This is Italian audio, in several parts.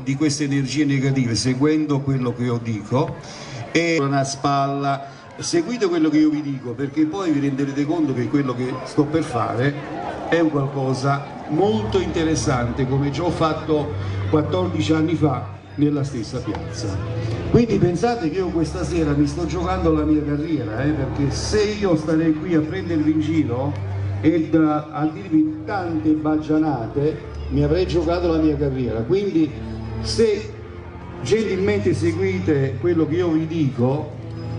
di queste energie negative, seguendo quello che io dico, e una spalla, seguite quello che io vi dico, perché poi vi renderete conto che quello che sto per fare è un qualcosa molto interessante, come già ho fatto 14 anni fa nella stessa piazza. Quindi pensate che io questa sera mi sto giocando la mia carriera, perché se io starei qui a prendervi in giro e a dirvi tante baggianate, mi avrei giocato la mia carriera. Quindi se gentilmente seguite quello che io vi dico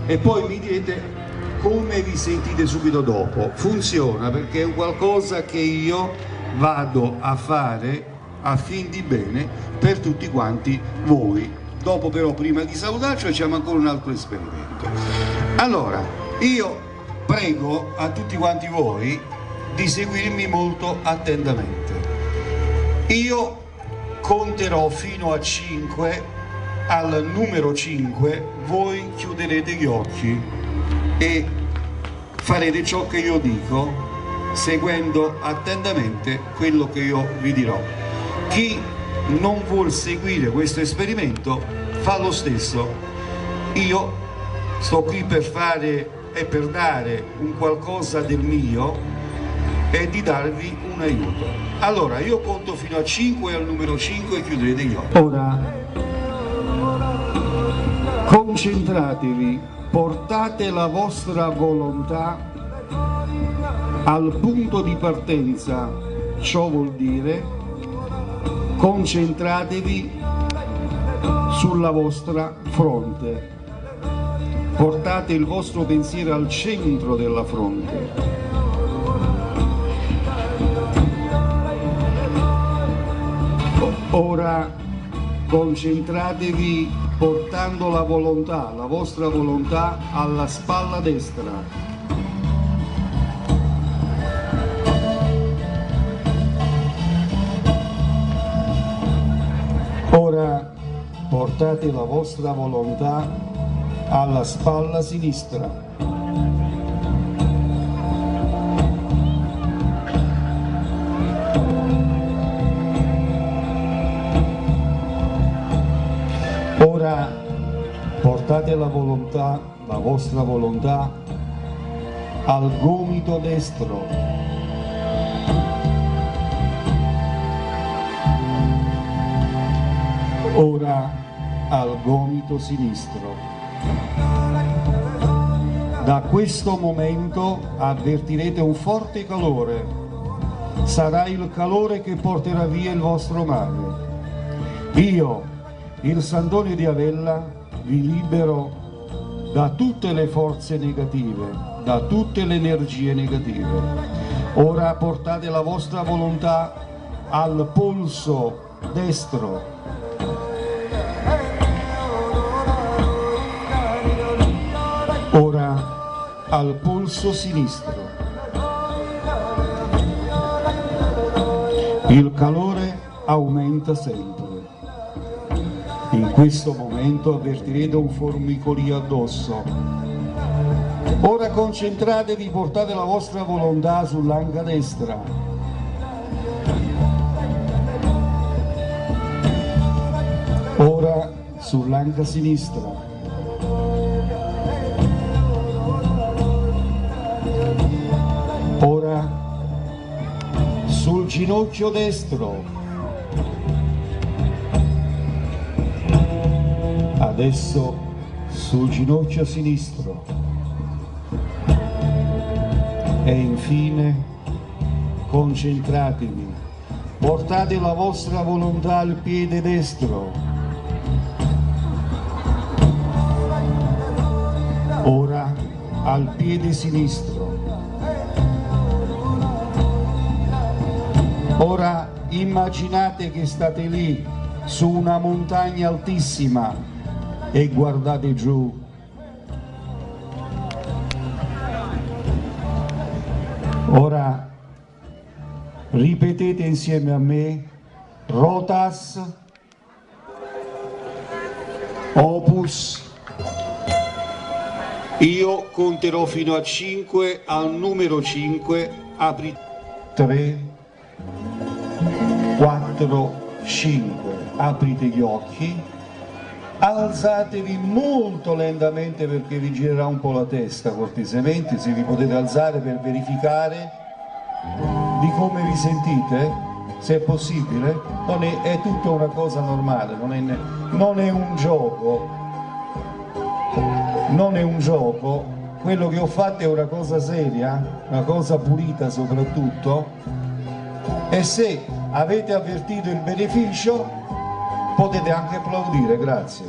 e poi mi direte come vi sentite subito dopo. Funziona, perché è un qualcosa che io vado a fare a fin di bene per tutti quanti voi. Dopo però, prima di salutarci, facciamo ancora un altro esperimento. Allora, io prego a tutti quanti voi di seguirmi molto attentamente. Io conterò fino a 5, al numero 5 voi chiuderete gli occhi e farete ciò che io dico, seguendo attentamente quello che io vi dirò. Chi non vuol seguire questo esperimento fa lo stesso. Io sto qui per fare e per dare un qualcosa del mio e di darvi un aiuto. Allora io conto fino a 5 e al numero 5 chiuderete gli occhi. Ora concentratevi, portate la vostra volontà al punto di partenza, ciò vuol dire concentratevi sulla vostra fronte, portate il vostro pensiero al centro della fronte. Ora concentratevi portando la volontà, la vostra volontà, alla spalla destra. Ora portate la vostra volontà alla spalla sinistra. Ora portate la vostra volontà al gomito destro. Ora al gomito sinistro. Da questo momento avvertirete un forte calore. Sarà il calore che porterà via il vostro male. Io, il Sant'Onio di Avella, vi libero da tutte le forze negative, da tutte le energie negative. Ora portate la vostra volontà al polso destro. Ora al polso sinistro. Il calore aumenta sempre. In questo momento avvertirete un formicolio addosso. Ora concentratevi, portate la vostra volontà sull'anca destra. Ora sull'anca sinistra. Ora sul ginocchio destro. Adesso sul ginocchio sinistro e infine concentratevi, portate la vostra volontà al piede destro. Ora al piede sinistro. Ora immaginate che state lì su una montagna altissima e guardate giù. Ora ripetete insieme a me: rotas opus. Io conterò fino a 5, al numero 5 apri 3, 4, 5. aprite gli occhi, alzatevi molto lentamente perché vi girerà un po' la testa cortesemente, se vi potete alzare per verificare di come vi sentite, se è possibile. È tutta una cosa normale, non è un gioco, non è un gioco, quello che ho fatto è una cosa seria, una cosa pulita soprattutto, e se avete avvertito il beneficio potete anche applaudire, grazie.